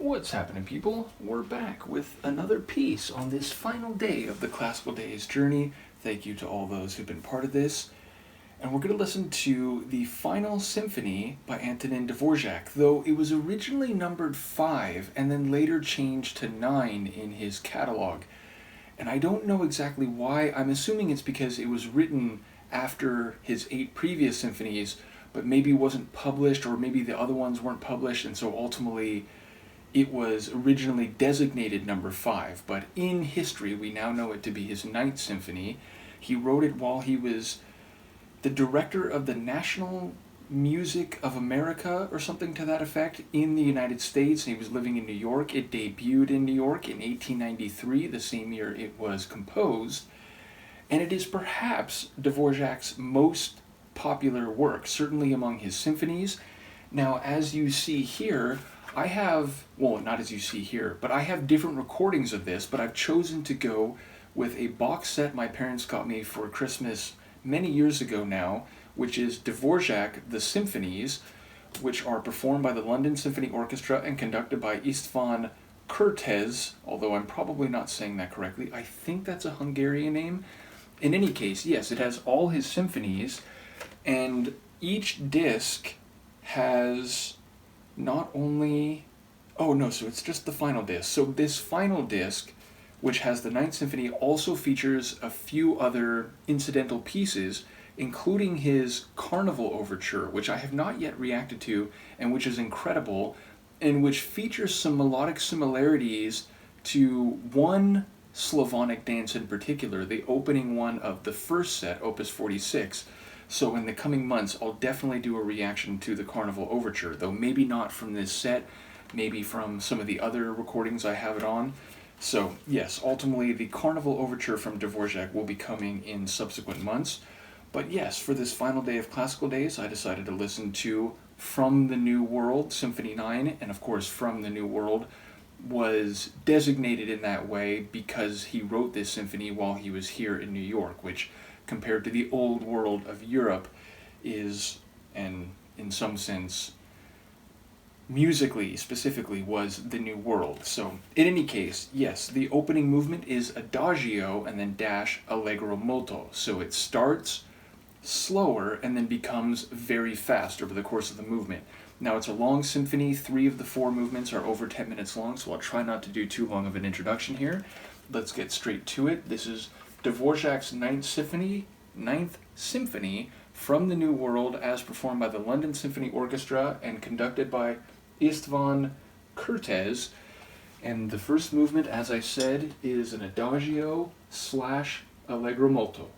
What's happening, people? We're back with another piece on this final day of the Classical Days journey. Thank you to all those who've been part of this. And we're going to listen to the final symphony by Antonín Dvořák, though it was originally numbered 5 and then later changed to 9 in his catalog. And I don't know exactly why. I'm assuming it's because it was written after his 8 previous symphonies, but maybe wasn't published, or maybe the other ones weren't published, and so ultimately it was originally designated number 5, but in history we now know it to be his 9th symphony. He wrote it while he was the director of the National Music of America, or something to that effect, in the United States. He was living in New York. It debuted in New York in 1893, the same year it was composed, and it is perhaps Dvořák's most popular work, certainly among his symphonies. Now, as you see here, I have, well, not as you see here, but I have different recordings of this, but I've chosen to go with a box set my parents got me for Christmas many years ago now, which is Dvořák, the Symphonies, which are performed by the London Symphony Orchestra and conducted by István Kertész, although I'm probably not saying that correctly. I think that's a Hungarian name. In any case, yes, it has all his symphonies, and each disc has not only, so it's just the final disc. So this final disc, which has the 9th Symphony, also features a few other incidental pieces, including his Carnival Overture, which I have not yet reacted to, and which is incredible, and which features some melodic similarities to one Slavonic dance in particular, the opening one of the first set, Opus 46. So in the coming months, I'll definitely do a reaction to the Carnival Overture, though maybe not from this set, maybe from some of the other recordings I have it on. So yes, ultimately the Carnival Overture from Dvořák will be coming in subsequent months. But yes, for this final day of Classical Days, I decided to listen to From the New World, Symphony 9, and of course From the New World was designated in that way because he wrote this symphony while he was here in New York, which compared to the old world of Europe is, and in some sense, musically, specifically, was the New World. So, in any case, yes, the opening movement is Adagio and then dash allegro molto. So it starts slower and then becomes very fast over the course of the movement. Now, it's a long symphony. 3 of the 4 movements are over 10 minutes long, so I'll try not to do too long of an introduction here. Let's get straight to it. This is Dvořák's 9th Symphony from the New World, as performed by the London Symphony Orchestra and conducted by István Kertész. And the first movement, as I said, is an Adagio / allegro molto.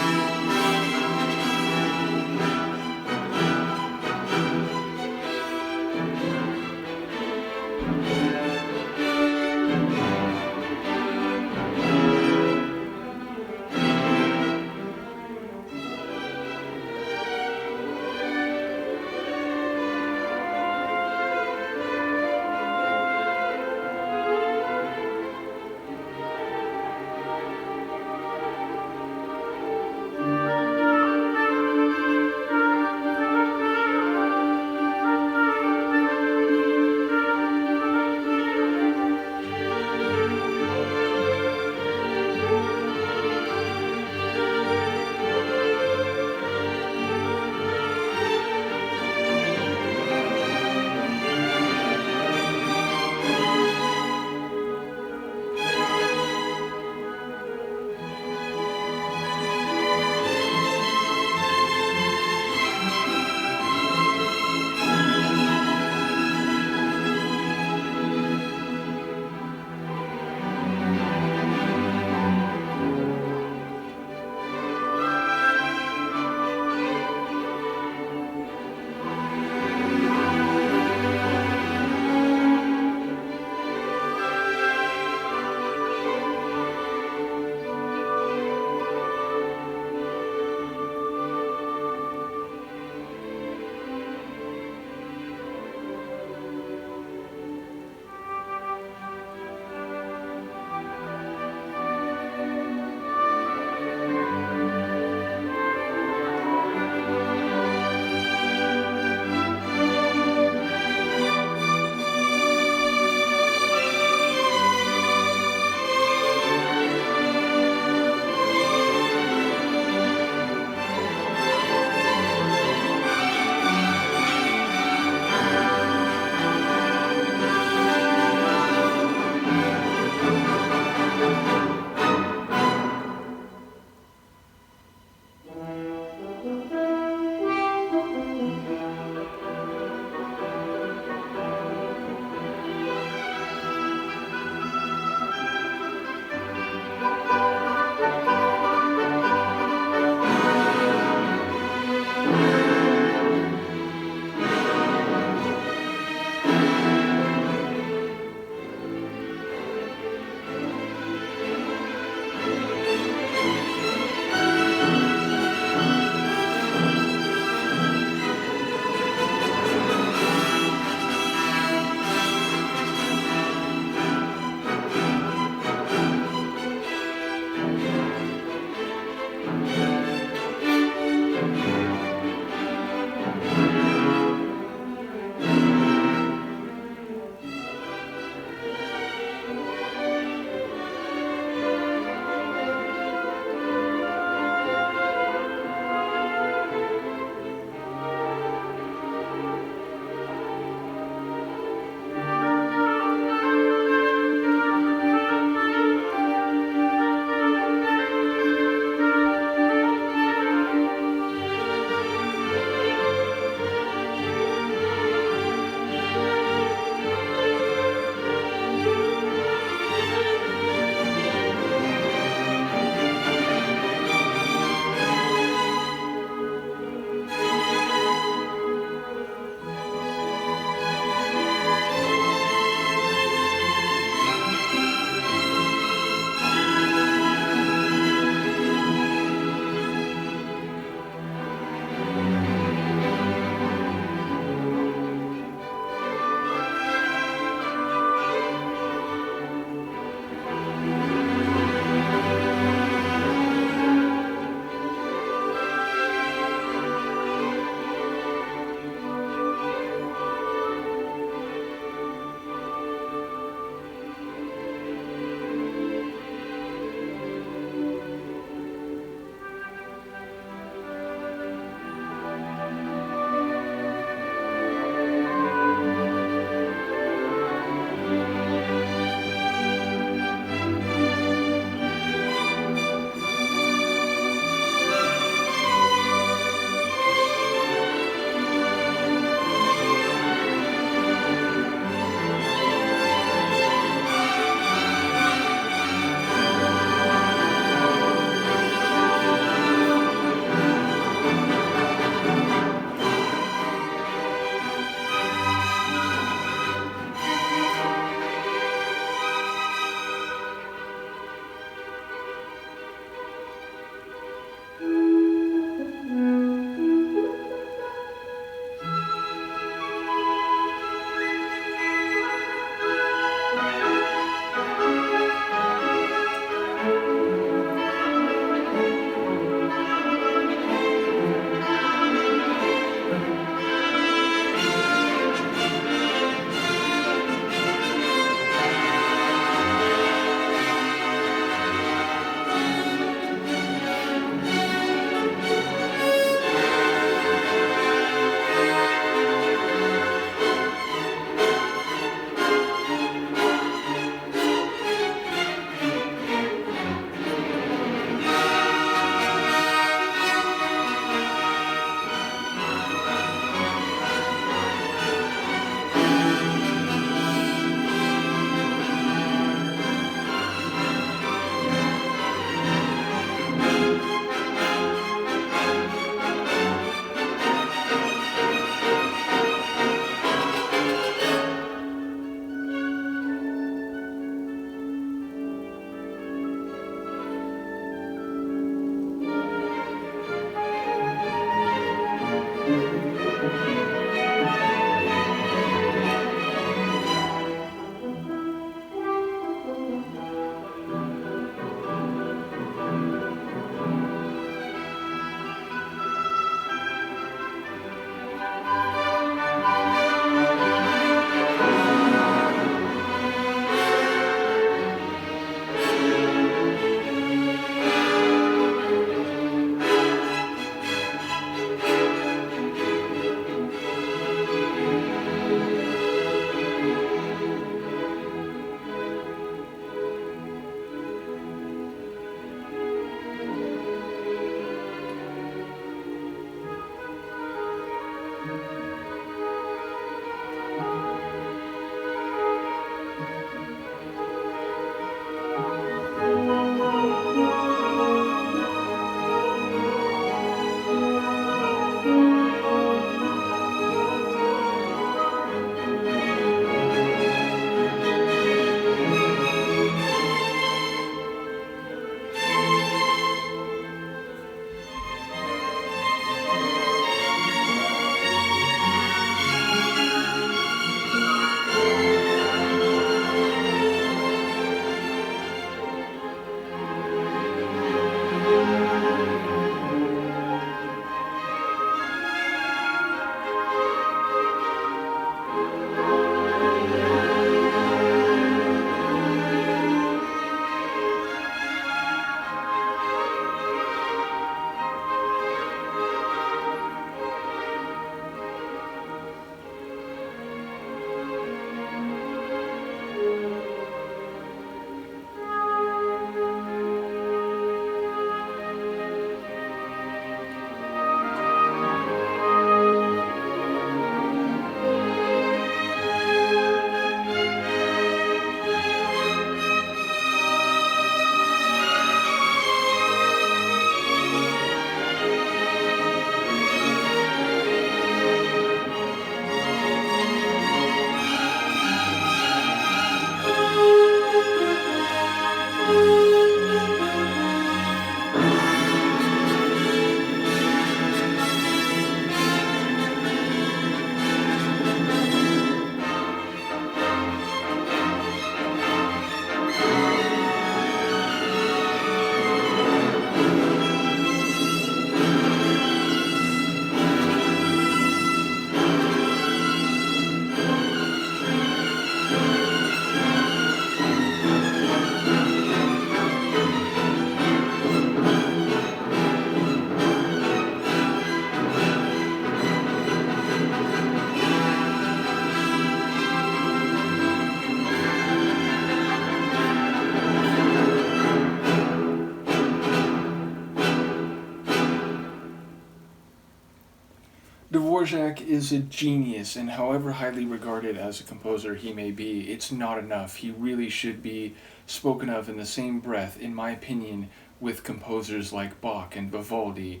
Dvořák is a genius, and however highly regarded as a composer he may be, it's not enough. He really should be spoken of in the same breath, in my opinion, with composers like Bach and Vivaldi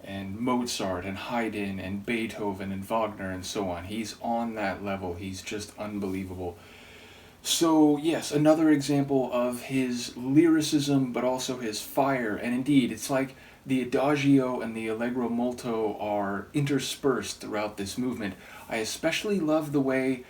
and Mozart and Haydn and Beethoven and Wagner and so on. He's on that level. He's just unbelievable. So yes, another example of his lyricism, but also his fire. And indeed, it's like the Adagio and the allegro molto are interspersed throughout this movement. I especially love the way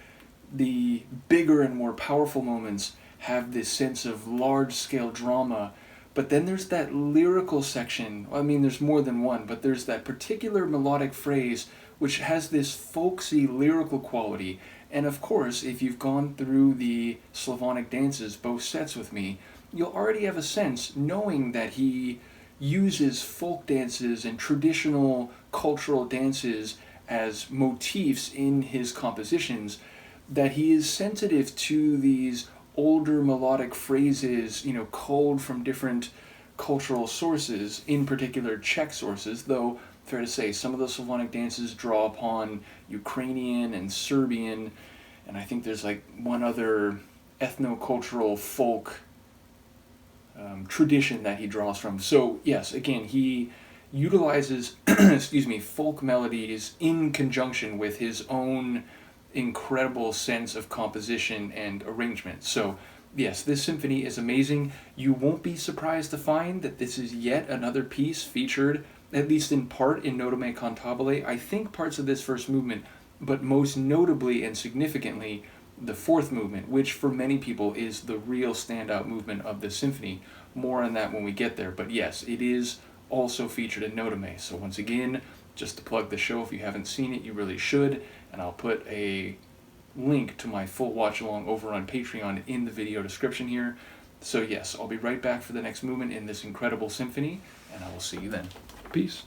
the bigger and more powerful moments have this sense of large-scale drama, but then there's that lyrical section. I mean, there's more than one, but there's that particular melodic phrase which has this folksy lyrical quality. And of course, if you've gone through the Slavonic dances, both sets with me, you'll already have a sense, knowing that he uses folk dances and traditional cultural dances as motifs in his compositions, that he is sensitive to these older melodic phrases, culled from different cultural sources, in particular Czech sources, though fair to say some of the Slavonic dances draw upon Ukrainian and Serbian, and I think there's like one other ethno-cultural folk tradition that he draws from. So yes, again, he utilizes folk melodies in conjunction with his own incredible sense of composition and arrangement. So yes, this symphony is amazing. You won't be surprised to find that this is yet another piece featured, at least in part, in Nota Me Cantabile. I think parts of this first movement, but most notably and significantly the fourth movement, which for many people is the real standout movement of the symphony. More on that when we get there, but yes, it is also featured in Nota Me. So once again, just to plug the show, if you haven't seen it, you really should, and I'll put a link to my full watch along over on Patreon in the video description here. So yes, I'll be right back for the next movement in this incredible symphony, and I will see you then. Peace.